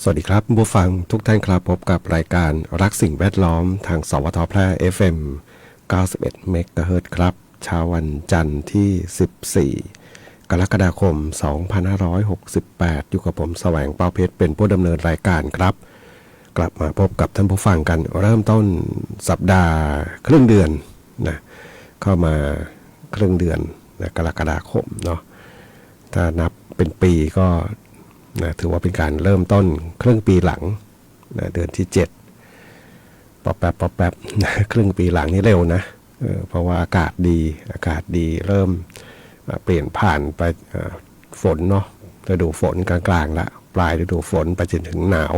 สวัสดีครับผู้ฟังทุกท่านครับพบกับรายการรักสิ่งแวดล้อมทางสวทแพร่ FM 91 เมกะเฮิรตซ์ครับเช้าวันจันทร์ที่ 14 กรกฎาคม 2568 อยู่กับผมแสวงเปาเพชรเป็นผู้ดำเนินรายการครับกลับมาพบกับท่านผู้ฟังกันเริ่มต้นสัปดาห์ครึ่งเดือนนะเข้ามาครึ่งเดือนนะกรกฎาคมเนาะถ้านับเป็นปีก็นะถือว่าเป็นการเริ่มต้นครึ่งปีหลังนะเดือนที่7ป๊อปแป๊บนะครึ่งปีหลังนี่เร็วนะเพราะว่าอากาศดีเริ่มเปลี่ยนผ่านไปฝนเนาะฤดูฝนกลางๆละปลายฤดูฝนไปจนถึงหนาว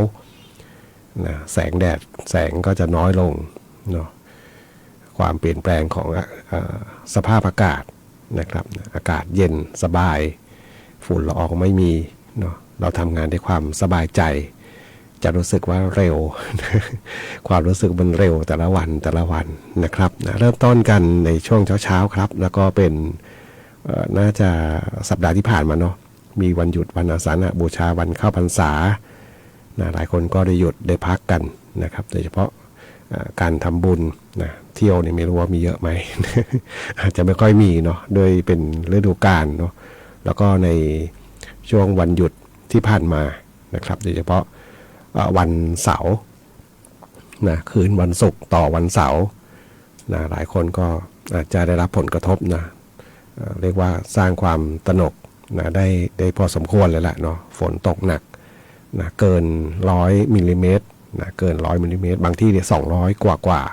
นะแสงแดดแสงก็จะน้อยลงเนาะความเปลี่ยนแปลงของสภาพอากาศนะครับอากาศเย็นสบายฝุ่นละอองไม่มีเนาะเราทำงานด้วยความสบายใจจะรู้สึกว่าเร็ว ความรู้สึกมันเร็วแต่ละวันนะครับนะเริ่มต้นกันในช่วงเช้าครับแล้วก็เป็นน่าจะสัปดาห์ที่ผ่านมาเนาะมีวันหยุดวันอาสาฬหบูชาวันเข้าพรรษานะหลายคนก็ได้หยุดได้พักกันนะครับโดยเฉพาะการทำบุญนะเที่ยวเนี่ยไม่รู้ว่ามีเยอะไหม อาจจะไม่ค่อยมีเนาะโดยเป็นฤดูกาลเนาะแล้วก็ในช่วงวันหยุดที่ผ่านมานะครับโดยเฉพาะวันเสาร์นะคืนวันศุกร์ต่อวันเสาร์นะหลายคนก็อาจจะได้รับผลกระทบนะเรียกว่าสร้างความตระหนกนะได้พอสมควรเลยแหละเนาะฝนตกหนักนะเกิน100มิลลิเมตรนะเกิน100มิลลิเมตรบางที่เนี่ย200กว่า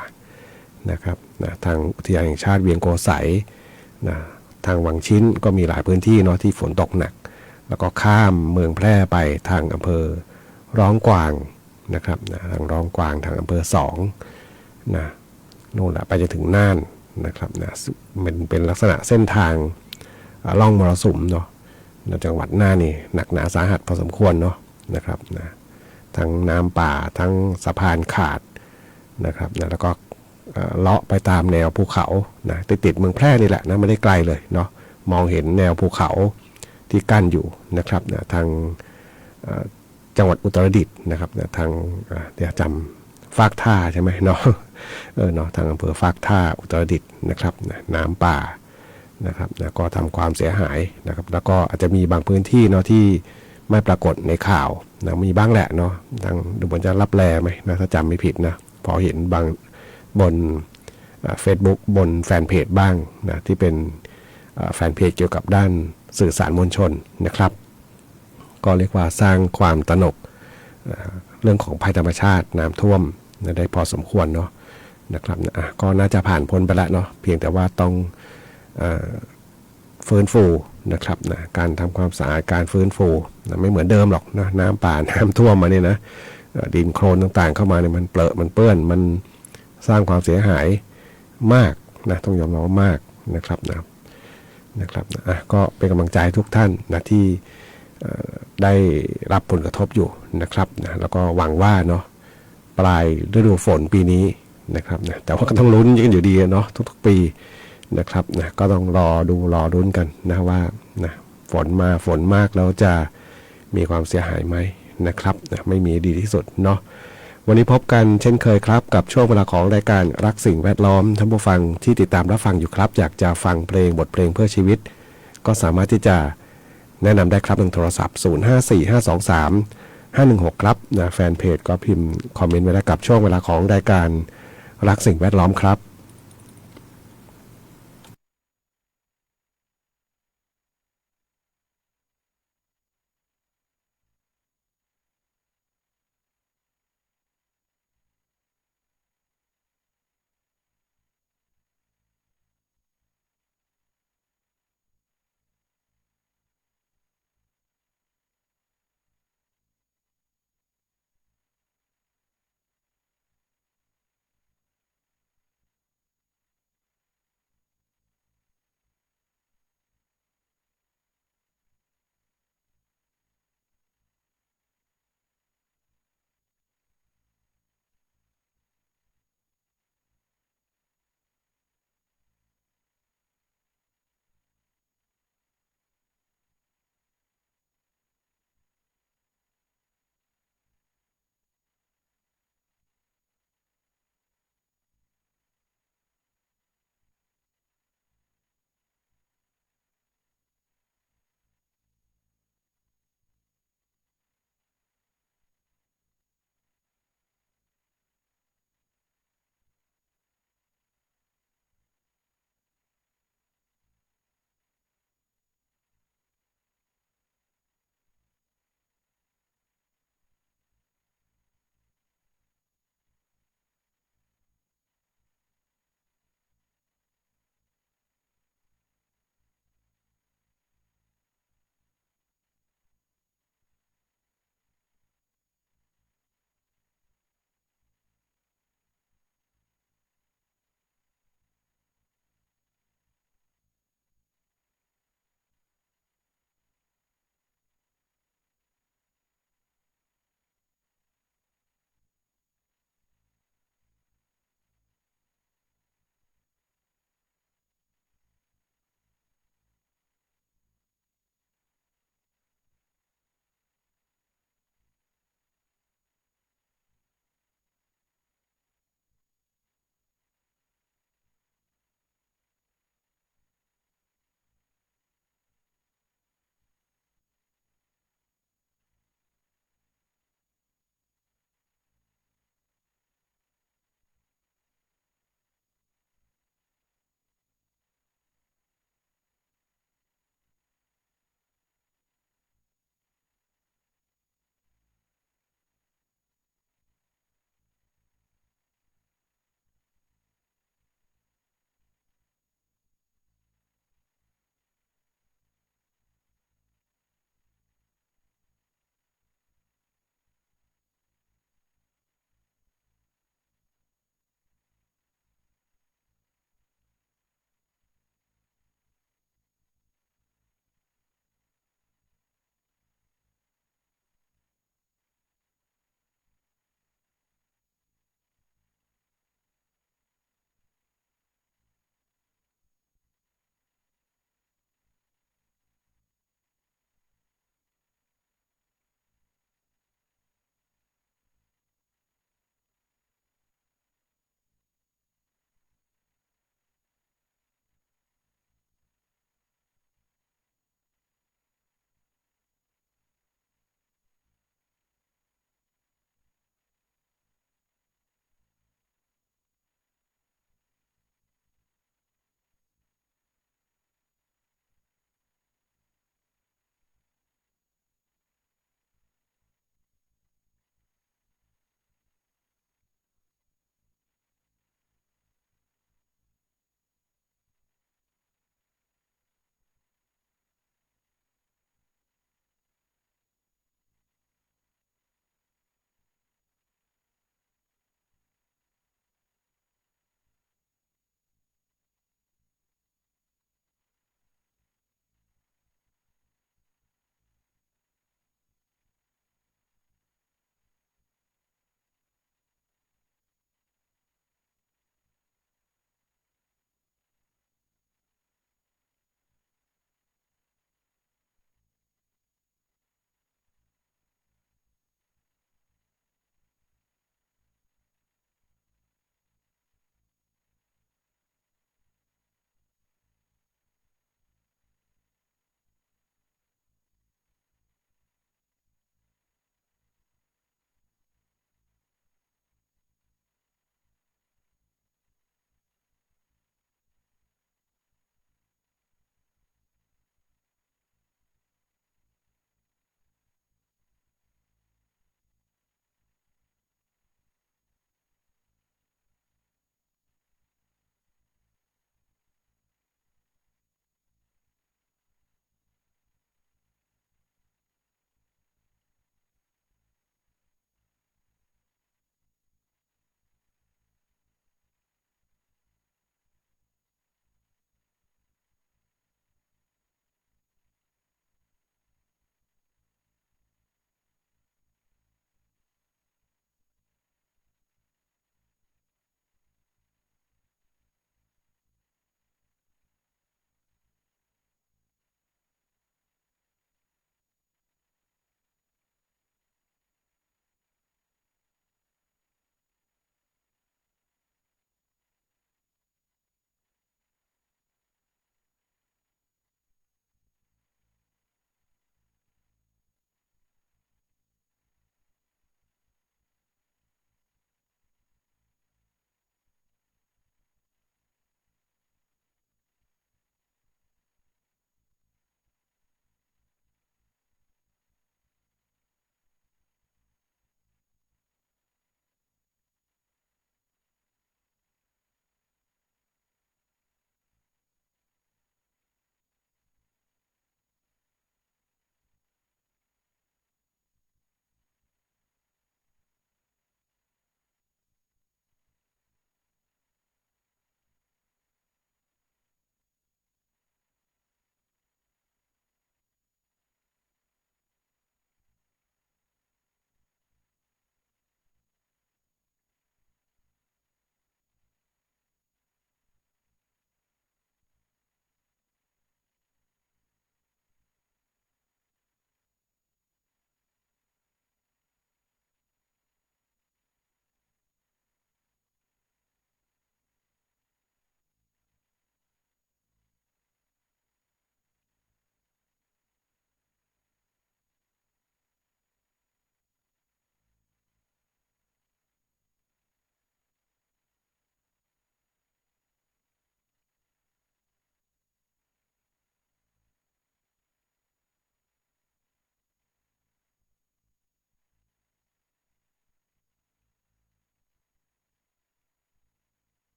นะครับนะทางอุทยานแห่งชาติเวียงโกสัยนะทางวังชิ้นก็มีหลายพื้นที่เนาะที่ฝนตกหนักแล้วก็ข้ามเมืองแพร่ไปทางอำเภอร้องกวางนะครับนะทางร้องกวางทางอำเภอ2นะนู่นแหละไปจะถึงน่านนะครับนะเป็นลักษณะเส้นทางล่องมรสุมเนาะจังหวัดน่านนี่หนักหนาสาหัสพอสมควรเนาะนะครับนะทั้งน้ำป่าทั้งสะพานขาดนะครับนะแล้วก็เลาะไปตามแนวภูเขานะติดเมืองแพร่นี่แหละนะไม่ได้ไกลเลยเนาะมองเห็นแนวภูเขาที่กั้นอยู่นะครับนะทางจังหวัดอุตรดิตถ์นะครับนะทางเดี๋ยวจำฟากท่าใช่ไหมเนาะเนาะทางอำเภอฟากท่าอุตรดิตถ์นะครับนะน้ำป่านะครับนะก็ทำความเสียหายนะครับแล้วก็อาจจะมีบางพื้นที่เนาะที่ไม่ปรากฏในข่าวนะมีบ้างแหละเนาะทางดูเหมือนจะรับแลไหมนะถ้าจำไม่ผิดนะพอเห็นบางบนFacebook บนแฟนเพจบ้างนะที่เป็นแฟนเพจเกี่ยวกับด้านสื่อสารมวลชนนะครับก็เรียกว่าสร้างความตระหนกเรื่องของภัยธรรมชาติน้ำท่วมนะได้พอสมควรเนาะนะครับก็น่าจะผ่านพ้นไปแล้วเนาะเพียงแต่ว่าต้องฟื้นฟูนะครับนะการทำความสะอาดการฟื้นฟูนะไม่เหมือนเดิมหรอกนะน้ำป่าน้ำท่วมมาเนี่ยนะดินโคลนต่างๆเข้ามาเนี่ยมันเปรอะมันเปื้อนมันสร้างความเสียหายมากนะต้องยอมรับว่ามากนะครับก็เป็นกำลังใจทุกท่านนะที่ได้รับผลกระทบอยู่นะครับนะแล้วก็หวังว่าเนาะปลายฤดูฝนปีนี้นะครับนะแต่ว่าก็ต้องลุ้นกันอยู่ดีเนาะทุกๆปีนะครับนะก็ต้องรอลุ้นกันนะว่านะฝนมากแล้วจะมีความเสียหายไหมนะครับนะไม่มีดีที่สุดเนาะวันนี้พบกันเช่นเคยครับกับช่วงเวลาของรายการรักสิ่งแวดล้อมท่านผู้ฟังที่ติดตามรับฟังอยู่ครับอยากจะฟังเพลงบทเพลงเพื่อชีวิตก็สามารถที่จะแนะนำได้ครับทางโทรศัพท์0545235516ครับนะแฟนเพจก็พิมพ์คอมเมนต์ไว้แล้วกับช่วงเวลาของรายการรักสิ่งแวดล้อมครับ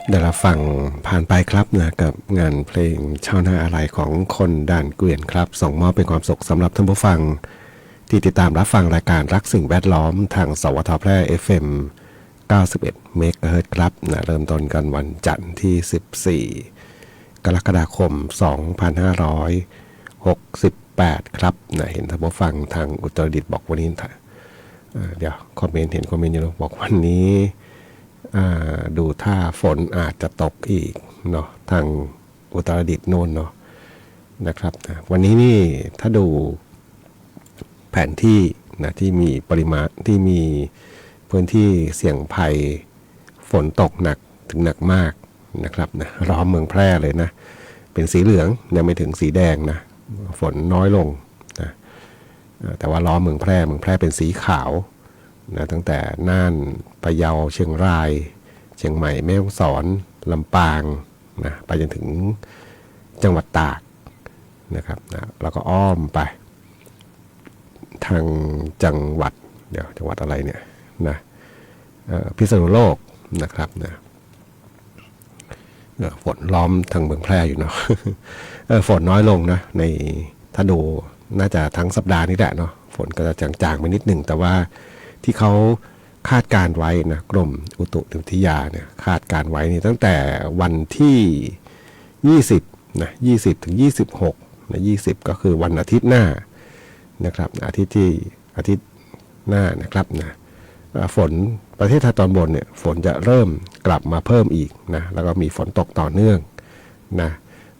เดี๋ยวเราฟังผ่านไปครับนะกับงานเพลงชาวนาอะไรของคนด่านเกวียนครับส่งมอบเป็นความสุขสำหรับท่านผู้ฟังที่ติดตามรับฟังรายการรักสิ่งแวดล้อมทางสวทแพร่ FM 91เมกะเฮิรตซ์ครับนะเริ่มต้นกันวันจันทร์ที่ 14 กรกฎาคม 2568 ครับนะเห็นท่านผู้ฟังทางอุตรดิตถ์บอกวันนี้เดี๋ยวคอมเมนต์เห็นคอมเมนต์อยู่นะบอกวันนี้ดูท่าฝนอาจจะตกอีกเนาะทางอุตรดิตถ์โน่นเนาะนะครับนะวันนี้นี่ถ้าดูแผนที่นะที่มีปริมาณที่มีพื้นที่เสี่ยงภัยฝนตกหนักถึงหนักมากนะครับนะล้อมเมืองแพร่เลยนะเป็นสีเหลืองยังไม่ถึงสีแดงนะฝนน้อยลงนะแต่ว่าล้อมเมืองแพร่เป็นสีขาวนะตั้งแต่น่านพะเยาเชียงรายเชียงใหม่แม่ฮ่องสอนลำปางนะไปจนถึงจังหวัดตากนะครับนะแล้วก็อ้อมไปทางจังหวัดเดี๋ยวจังหวัดอะไรเนี่ยนะพิษณุโลกนะครับนะฝนล้อมทางเมืองแพร่อยู่เนาะ ฝนน้อยลงนะในถ้าดูน่าจะทั้งสัปดาห์นี้แหละเนาะฝนก็จะจางๆไปนิดหนึ่งแต่ว่าที่เขาคาดการไว้นะกรมอุตุนิยมวิทยาเนี่ยคาดการไว้นี่ตั้งแต่วันที่20นะ20ถึง26นะ20ก็คือวันอาทิตย์หน้านะครับอาทิตย์หน้านะครับนะฝนประเทศไทยตอนบนเนี่ยฝนจะเริ่มกลับมาเพิ่มอีกนะแล้วก็มีฝนตกต่อเนื่องนะ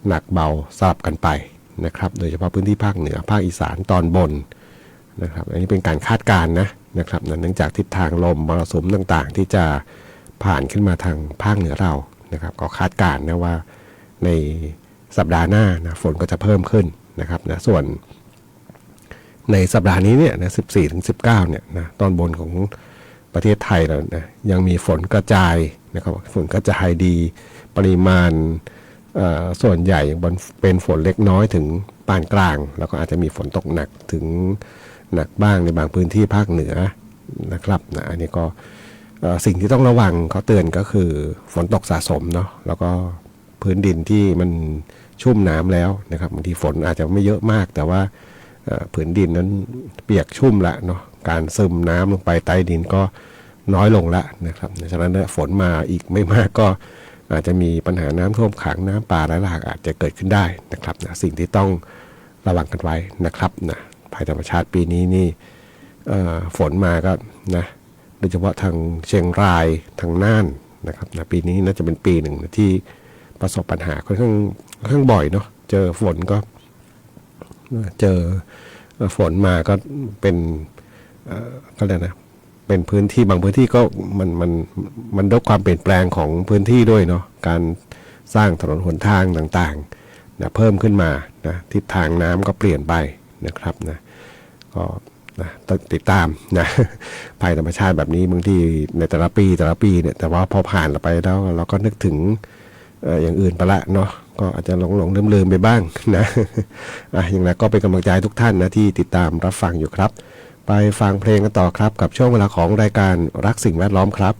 หนักเบาสลับกันไปนะครับโดยเฉพาะพื้นที่ภาคเหนือภาคอีสานตอนบนนะครับอันนี้เป็นการคาดการณ์นะครับเนื่องจากทิศทางลมมรสุมต่างๆที่จะผ่านขึ้นมาทางภาคเหนือเรานะครับก็คาดการณ์นะว่าในสัปดาห์หน้านะฝนก็จะเพิ่มขึ้นนะครับนะส่วนในสัปดาห์นี้เนี่ยนะ14ถึง19เนี่ยนะตอนบนของประเทศไทยเรานะยังมีฝนกระจายนะครับฝนกระจายดีปริมาณส่วนใหญ่เป็นฝนเล็กน้อยถึงปานกลางแล้วก็อาจจะมีฝนตกหนักถึงหนักบ้างในบางพื้นที่ภาคเหนือนะครับนะอันนี้ก็สิ่งที่ต้องระวังเขาเตือนก็คือฝนตกสะสมเนาะแล้วก็พื้นดินที่มันชุ่มน้ำแล้วนะครับบางทีฝนอาจจะไม่เยอะมากแต่ว่าผืนดินนั้นเปียกชุ่มละเนาะการซึมน้ำลงไปใต้ดินก็น้อยลงละนะครับฉะนั้นฝนมาอีกไม่มากก็อาจจะมีปัญหาน้ำท่วมขังน้ำป่าไหลหลากอาจจะเกิดขึ้นได้นะครับนะสิ่งที่ต้องระวังกันไว้นะครับนะภัยธรรมชาติปีนี้นี่ฝนมาก็นะโดยเฉพาะทางเชียงรายทางน่านนะครับนะปีนี้น่าจะเป็นปีหนึ่งที่ประสบปัญหาค่อนข้างบ่อยเนาะเจอฝนก็เจอฝนมาก็เป็นก็เลยนะเป็นพื้นที่บางพื้นที่ก็มันด้วยความเปลี่ยนแปลงของพื้นที่ด้วยเนาะการสร้างถนนหนทางต่างๆนะเพิ่มขึ้นมานะทิศทางน้ำก็เปลี่ยนไปนะครับนะก็นะต้องติดตามนะภัยธรรมชาติแบบนี้บางทีในแต่ละปีเนี่ยแต่ว่าพอผ่านไปแล้วเราก็นึกถึงอย่างอื่นไปละเนาะก็อาจจะหลงลืมไปบ้างนะอย่างไรก็เป็นกำลังใจทุกท่านนะที่ติดตามรับฟังอยู่ครับไปฟังเพลงกันต่อครับกับช่วงเวลาของรายการรักสิ่งแวดล้อมครับ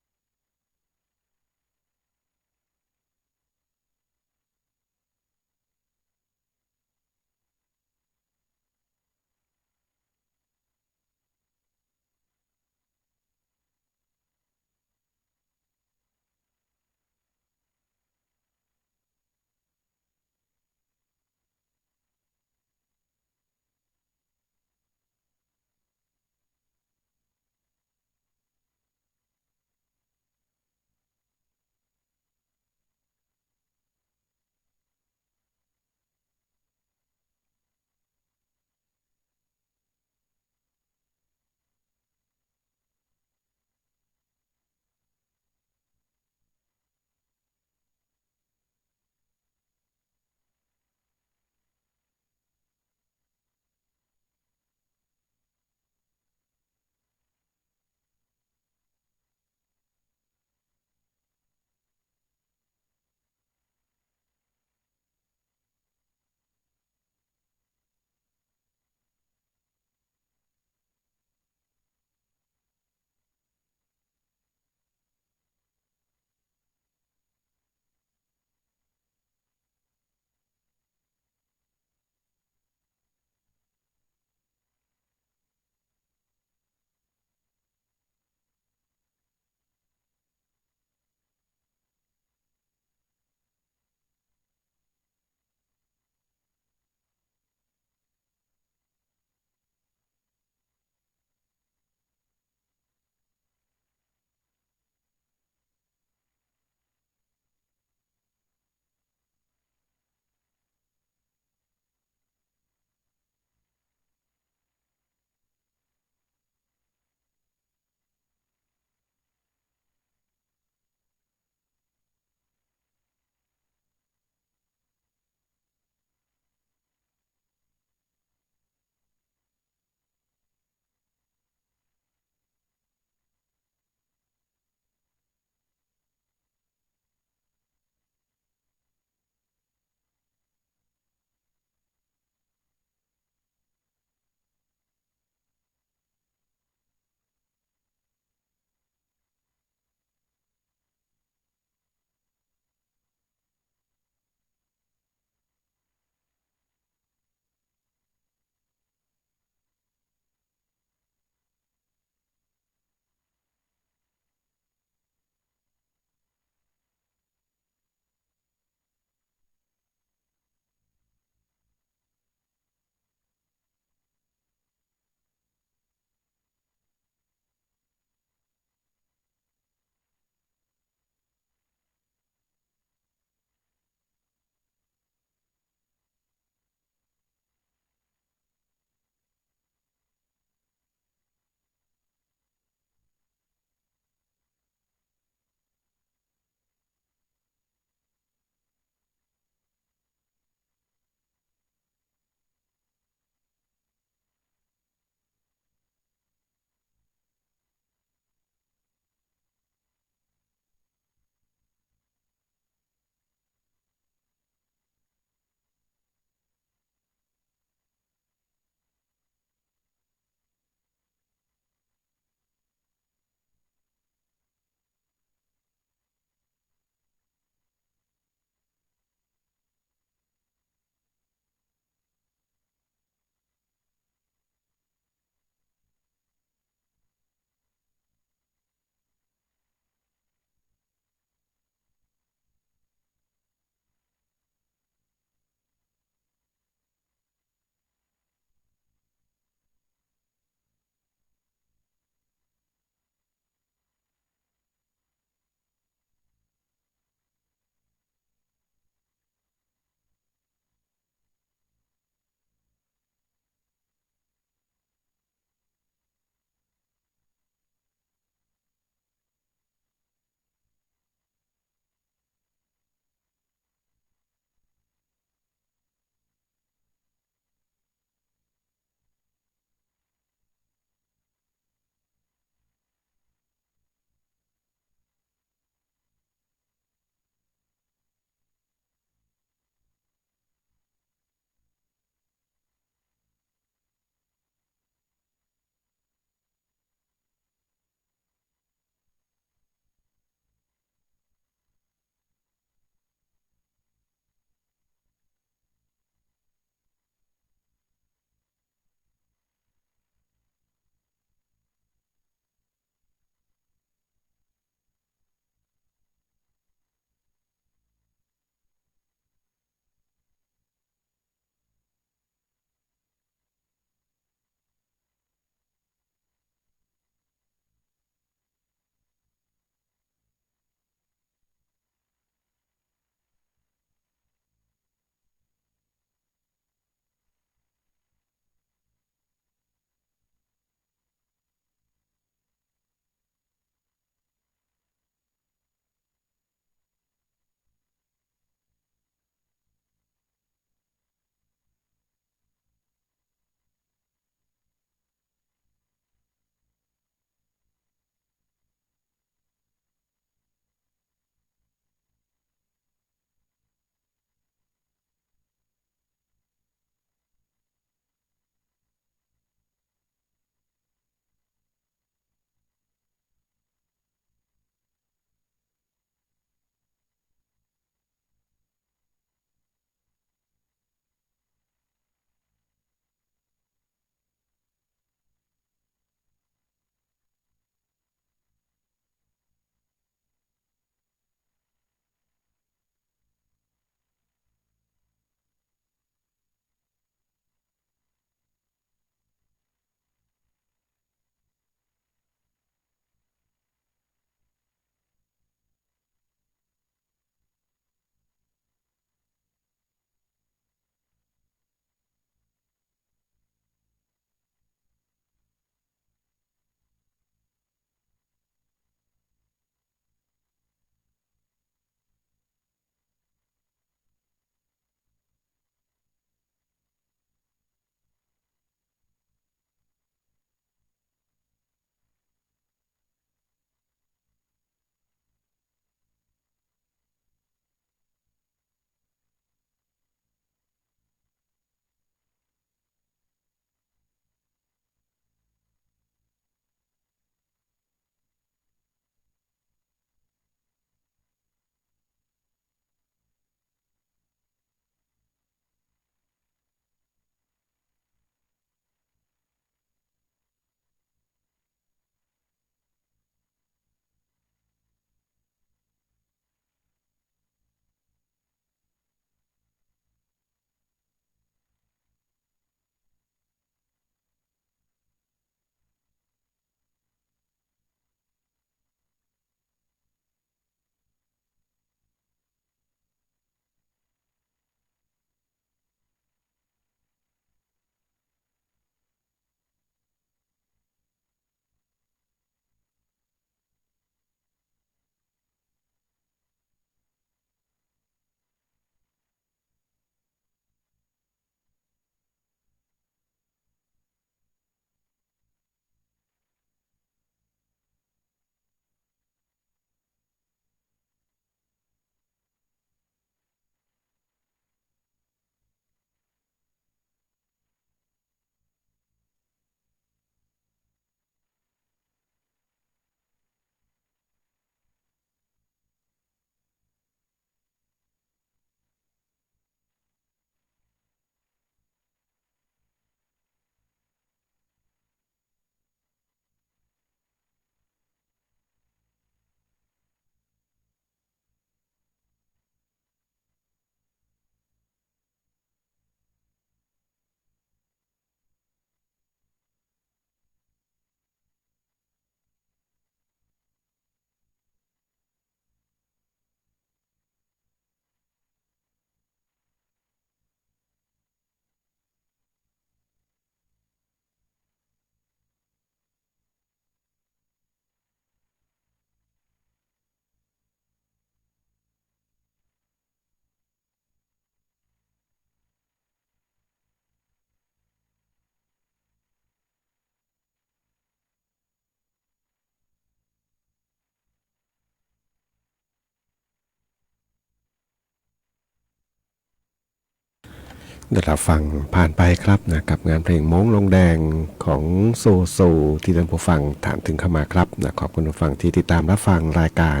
ได้รับฟังผ่านไปครับนะกับงานเพลงม้งลงแดงของโซโซที่ท่านผู้ฟังถามถึงเข้ามาครับนะขอบคุณผู้ฟังที่ติดตามรับฟังรายการ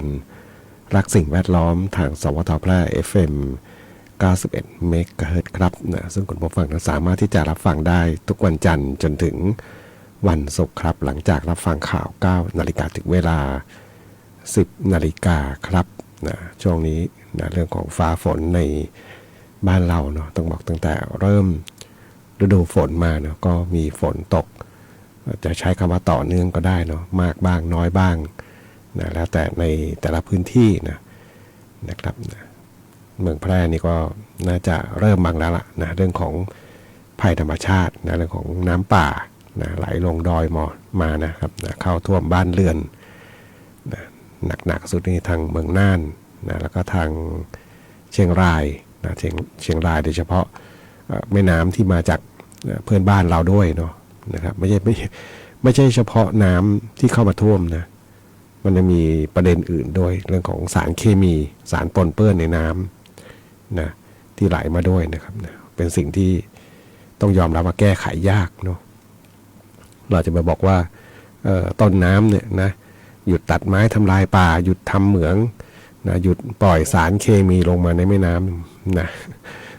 รักสิ่งแวดล้อมทางสวทแพร่ FM 91 เมกะเฮิรตซ์ครับนะซึ่งคุณผู้ฟังสามารถที่จะรับฟังได้ทุกวันจันทร์จนถึงวันศุกร์ครับหลังจากรับฟังข่าว 9 นาฬิกาถึงเวลา 10 นาฬิกาครับนะช่วงนี้นะเรื่องของฟ้าฝนในบ้านเราเนาะต้องบอกตั้งแต่เริ่มฤดูฝนมาเนาะก็มีฝนตกจะใช้คำว่าต่อเนื่องก็ได้เนาะมากบ้างน้อยบ้างนะแล้วแต่ในแต่ละพื้นที่นะครับนะเมืองแพร่นี่ก็น่าจะเริ่มบ้างแล้วล่ะนะเรื่องของภัยธรรมชาตินะเรื่องของน้ำป่านะไหลลงดอยมานะครับนะเข้าท่วมบ้านเรือนนะหนักสุดนี่ทางเมืองน่านนะแล้วก็ทางเชียงรายนะเชียงรายโดยเฉพาะแม่น้ำที่มาจากเพื่อนบ้านเราด้วยเนาะนะครับไม่ใช่เฉพาะน้ำที่เข้ามาท่วมนะมันจะมีประเด็นอื่นด้วยเรื่องของสารเคมีสารปนเปื้อนในน้ำนะที่ไหลมาด้วยนะครับนะเป็นสิ่งที่ต้องยอมรับว่าแก้ไขยากเนาะเราจะไปบอกว่าต้นน้ำเนี่ยนะหยุดตัดไม้ทำลายป่าหยุดทำเหมืองนะหยุดปล่อยสารเคมีลงมาในแม่น้ำนะ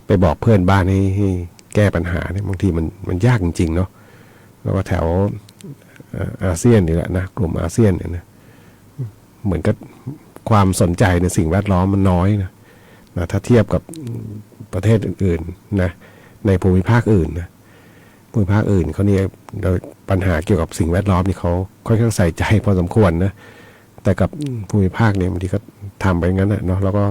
ไปบอกเพื่อนบ้านให้แก้ปัญหาเนี่ยบางทีมันยากจริงๆเนาะแล้วก็แถวอาเซียนนี่แหละนะกลุ่มอาเซียนเนี่ยนะเหมือนกับความสนใจในสิ่งแวดล้อมมันน้อยนะถ้าเทียบกับประเทศอื่นๆนะในภูมิภาคอื่นนะภูมิภาคอื่นเขาเนี่ยโดยปัญหาเกี่ยวกับสิ่งแวดล้อมนี่เขาค่อนข้างใส่ใจพอสมควรนะแต่กับภูมิภาคเนี่ยบางทีก็ทำไปงั้นนะเนาะแล้วก็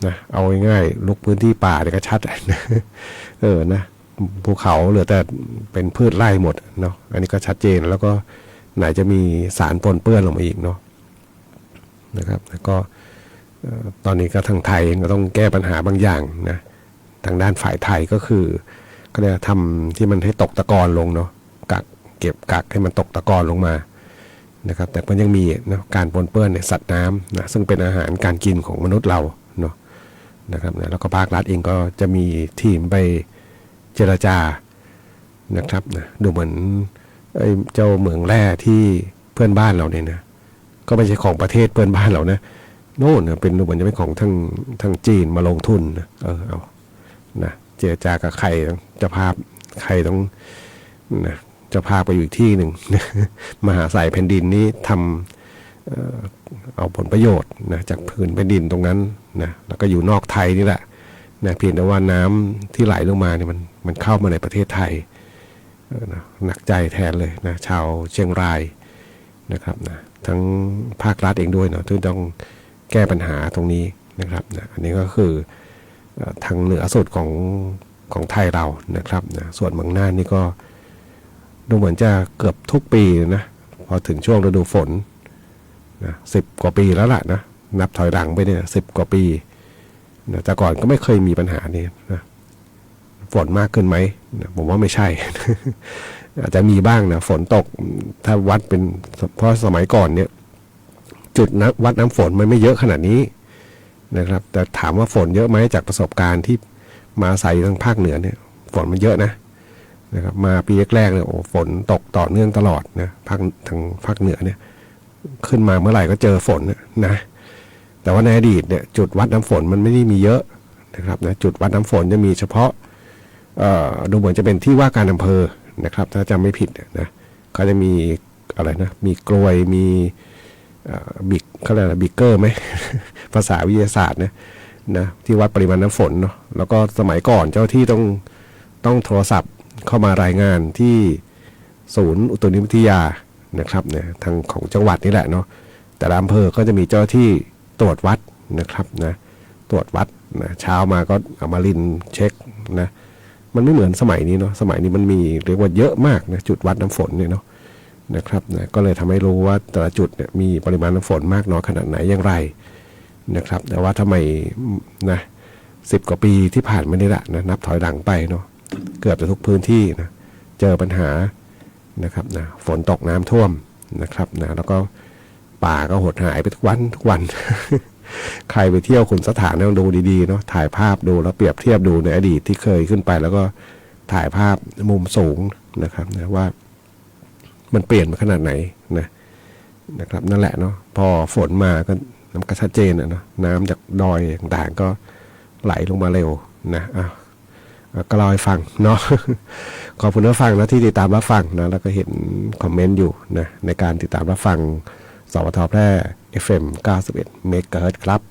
นะเอาง่ายๆลุกพื้นที่ป่าเนี่ยก็ชัดนะนะภูเขาเหลือแต่เป็นพืชไร่หมดเนาะอันนี้ก็ชัดเจนแล้วก็ไหนจะมีสารปนเปื้อนลงมาอีกเนาะนะครับแล้วก็ตอนนี้ก็ทางไทยก็ต้องแก้ปัญหาบางอย่างนะทางด้านฝ่ายไทยก็คือก็จะทำที่มันให้ตกตะกอนลงเนาะเก็บกักให้มันตกตะกอนลงมานะครับแต่ก็ยังมีนะการปนเปื้อนในสัตว์น้ำนะซึ่งเป็นอาหารการกินของมนุษย์เราเนาะนะครับนะแล้วก็ภาครัฐเองก็จะมีทีมไปเจรจานะครับนะดูเหมือนเจ้าเหมืองแร่ที่เพื่อนบ้านเราเนี่ยนะก็ไม่ใช่ของประเทศเพื่อนบ้านเรานะโน่นนะเป็นดูเหมือนจะเป็นของทางจีนมาลงทุนนะเอานะเจรจากับใครเจ้าภาพใครต้องนะเจ้าภาพไปอยู่ที่หนึ่งมหาสายแผ่นดินนี้ทำเอาผลประโยชน์นะจากพื้นแผ่นดินตรงนั้นนะแล้วก็อยู่นอกไทยนี่แหละนะเพียงแต่ว่าน้ำที่ไหลลงมาเนี่ยมันเข้ามาในประเทศไทยนะหนักใจแทนเลยนะชาวเชียงรายนะครับนะทั้งภาครัฐเองด้วยเนาะที่ต้องแก้ปัญหาตรงนี้นะครับนะอันนี้ก็คือทางเหนือสุดของไทยเรานะครับนะส่วนเมืองน่านนี่ก็ดูเหมือนจะเกือบทุกปีนะพอถึงช่วงฤดูฝนนะ10 กว่าปีแล้วล่ะนะนับถอยหลังไปเนี่ย10 กว่าปีนะแต่ก่อนก็ไม่เคยมีปัญหานี้นะฝนมากขึ้นไหมนะผมว่าไม่ใช่ อาจจะมีบ้างนะฝนตกถ้าวัดเป็นเพราะสมัยก่อนเนี่ยจุดวัดน้ำฝนมันไม่เยอะขนาดนี้นะครับแต่ถามว่าฝนเยอะไหมจากประสบการณ์ที่มาอาศัยทางภาคเหนือเนี่ยฝนมันเยอะนะครับมาปีแรกๆเนี่ยโอ้ฝนตกต่อเนื่องตลอดนะทางภาคเหนือเนี่ยขึ้นมาเมื่อไหร่ก็เจอฝนนะแต่ว่าในอดีตเนี่ยจุดวัดน้ำฝนมันไม่ได้มีเยอะนะครับนะจุดวัดน้ำฝนจะมีเฉพาะดูเหมือนจะเป็นที่ว่าการอำเภอนะครับถ้าจำไม่ผิดนะเขาจะมีอะไรนะมีกลวยมีบิกเขาเรียกอะไรบิกเกอร์ไหม ภาษาวิทยาศาสตร์นะที่วัดปริมาณน้ำฝนเนาะแล้วก็สมัยก่อนเจ้าที่ต้องโทรศัพท์เข้ามารายงานที่ศูนย์อุตุนิยมวิทยานะครับเนี่ยทางของจังหวัดนี่แหละเนาะแต่ละอำเภอก็จะมีเจ้าที่ตรวจวัดนะครับนะตรวจวัดนะเช้ามาก็เอามาลินเช็คนะมันไม่เหมือนสมัยนี้เนาะสมัยนี้มันมีเรียกว่าเยอะมากนะจุดวัดน้ำฝนเนี่ยเนาะนะครับนะก็เลยทำให้รู้ว่าแต่ละจุดเนี่ยมีปริมาณน้ำฝนมากน้อยขนาดไหนอย่างไรนะครับแต่ว่าทำไมนะ10 กว่าปีที่ผ่านมานี่แหละนะนับถอยหลังไปเนาะเกือบจะทุกพื้นที่นะเจอปัญหานะครับนะฝนตกน้ำท่วมนะครับนะแล้วก็ป่าก็หดหายไปทุกวัน ใครไปเที่ยวขุนสถานต้องดูดีๆเนาะถ่ายภาพดูแล้วเปรียบเทียบดูในอดีตที่เคยขึ้นไปแล้วก็ถ่ายภาพมุมสูงนะครับนะว่ามันเปลี่ยนมาขนาดไหนนะครับนั่นแหละเนาะพอฝนมาก็น้ำก็ชัดเจนเนาะน้ำจากดอยต่างๆก็ไหลลงมาเร็วนะก็เล่าให้ฟังเนาะ ขอบคุณผู้ฟังนะที่ติดตามรับฟังนะแล้วก็เห็นคอมเมนต์อยู่นะในการติดตามรับฟังสวทแพร่ FM 91 เมกะเฮิรตซ์ครับ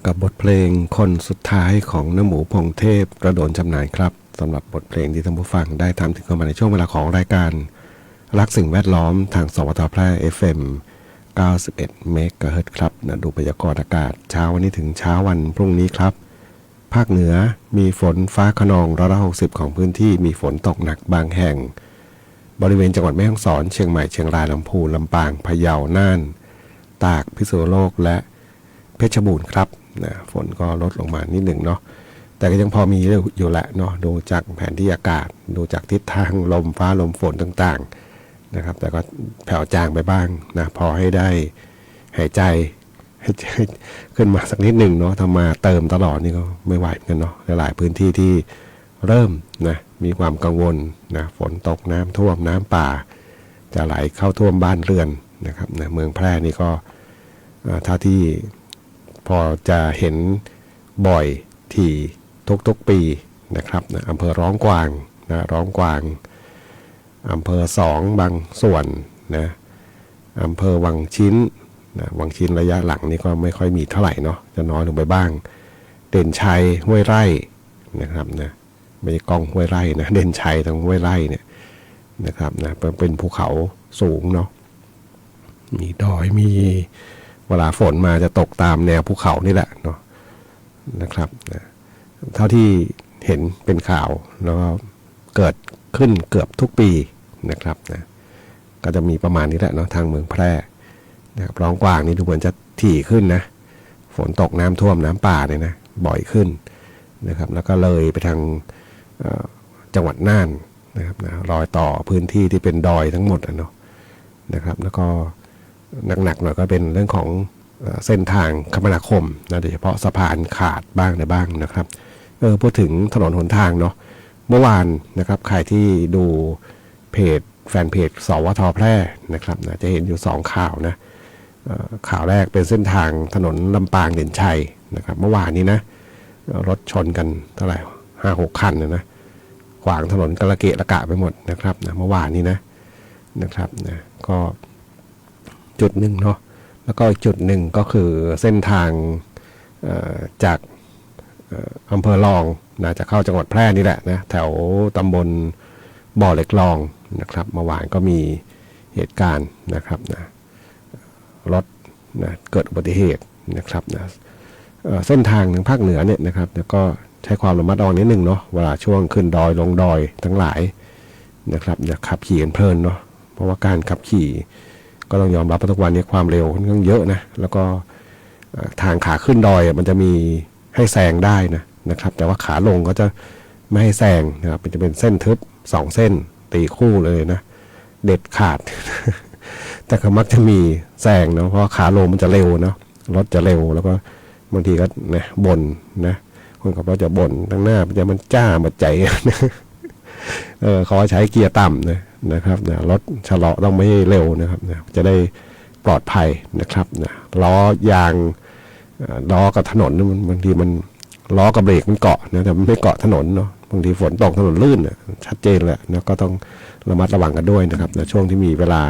กับบทเพลงคนสุดท้ายของน้ำหมูพงเทพกระโดนจำหน่ายครับสำหรับบทเพลงที่ท่านผู้ฟังได้ทำถึงเข้ามาในช่วงเวลาของรายการรักสิ่งแวดล้อมทางสวทแพร่ FM 91 เมกะเฮิรตซ์ครับนะดูพยากรณ์อากาศเช้าวันนี้ถึงเช้าวันพรุ่งนี้ครับภาคเหนือมีฝนฟ้าคะนอง160ของพื้นที่มีฝนตกหนักบางแห่งบริเวณจังหวัดแม่ฮ่องสอนเชียงใหม่เชียงรายลำพูนลำปางพะเยาน่านตากพิษณุโลกและเพชรบูรณ์ครับนะฝนก็ลดลงมานิดหนึ่งเนาะแต่ก็ยังพอมีอยู่แหละเนาะดูจากแผนที่อากาศดูจากทิศทางลมฟ้าลมฝนต่างๆนะครับแต่ก็แผ่วจางไปบ้างนะพอให้ได้หายใจให้ขึ้นมาสักนิดหนึ่งเนาะทำมาเติมตลอดนี่ก็ไม่ไหวเหมือนกันเนาะหลายพื้นที่ที่เริ่มนะมีความกังวลนะฝนตกน้ำท่วมน้ำป่าจะไหลเข้าท่วมบ้านเรือนนะครับนะเมืองแพร่นี่ก็ถ้าที่พอจะเห็นบ่อยที่ทุกปีนะครับนะอำเภอร้องกวางนะร้องกวางอำเภอ2บางส่วนนะอำเภอวังชิ้นนะวังชิ้นระยะหลังนี่ก็ไม่ค่อยมีเท่าไหร่เนาะจะน้อยลงไปบ้างเด่นชัยห้วยไร่นะครับนะ ไม่ใช่กองห้วยไร่นะเด่นชัยทางห้วยไร่เนี่ยนะครับนะเป็นภูเขาสูงเนาะมีดอยมีเวลาฝนมาจะตกตามแนวภูเขานี่แหละเนาะนะครับนะเท่าที่เห็นเป็นข่าวแล้วก็เกิดขึ้นเกือบทุกปีนะครับนะก็จะมีประมาณนี้แหละเนาะทางเมืองแพร่นะครับร้องกวางนี่ดูเหมือนจะถี่ขึ้นนะฝนตกน้ำท่วมน้ำป่าเนี่ยนะบ่อยขึ้นนะครับแล้วก็เลยไปทางจังหวัดน่านนะครับนะรอยต่อพื้นที่ที่เป็นดอยทั้งหมดเนาะนะครับแล้วก็หนักๆหน่อยก็เป็นเรื่องของเส้นทางคมนาคมนะโดยเฉพาะสะพานขาดบ้างในบ้างนะครับพูดถึงถนนหนทางเนาะเมื่อวานนะครับใครที่ดูเพจแฟนเพจสวทแพร่นะครับนะจะเห็นอยู่2ข่าวนะข่าวแรกเป็นเส้นทางถนนลำปางเด่นชัยนะครับเมื่อวานนี้นะรถชนกันเท่าไหร่5-6 คันนะขวางถนนกระเกะระกะไปหมดนะครับนะเมื่อวานนี้นะครับนะก็จุดหนึ่งเนาะแล้วก็อีกจุดหนึ่งก็คือเส้นทางจากอำเภอรองนะจะเข้าจังหวัดแพร่นี่แหละนะแถวตำบลบ่อเหล็กรองนะครับเมื่อวานก็มีเหตุการณ์นะครับนะรถนะเกิดอุบัติเหตุนะครับนะเส้นทางทางภาคเหนือเนี่ยนะครับแล้วก็ใช้ความระมัดระวังนิดนึงเนาะเวลาช่วงขึ้นดอยลงดอยทั้งหลายนะครับอย่าขับขี่กันเพลินเนาะเพราะว่าการขับขี่ก็ต้องยอมรับว่าทุกวันนี้ความเร็วค่อนข้างเยอะนะแล้วก็ทางขาขึ้นดอยมันจะมีให้แซงได้นะครับแต่ว่าขาลงก็จะไม่ให้แซงนะครับมันจะเป็นเส้นทึบ2 เส้นตีคู่เลยนะเด็ดขาด แต่ก็มักจะมีแซงเนาะเพราะขาลงมันจะเร็วเนาะรถจะเร็วแล้วก็บางทีก็นะบ่นนะคนขับรถจะบ่นทั้งหน้ามันจ้ามาใจ เขาใช้เกียร์ต่ำนะครับนะรถชะลอต้องไม่เร็วนะครับนะจะได้ปลอดภัยนะครับนะล้อยางล้อกับถนนมันบางทีมันล้อกับเบรกมันเกาะนะแต่มันไม่เกาะถนนเนาะบางทีฝนตกถนนลื่นชัดเจนแหละนะก็ต้องระมัดระวังกันด้วยนะครับในช่วงที่มีเวลา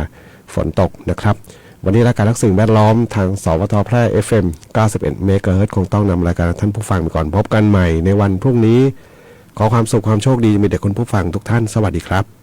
ฝนตกนะครับวันนี้รายการรักสิ่งแวดล้อมทางสวทแพร่ FM 91 เมกะเฮิรตซ์คงต้องนำรายการท่านผู้ฟังไปก่อนพบกันใหม่ในวันพรุ่งนี้ขอความสุขความโชคดีมีแต่คุณผู้ฟังทุกท่านสวัสดีครับ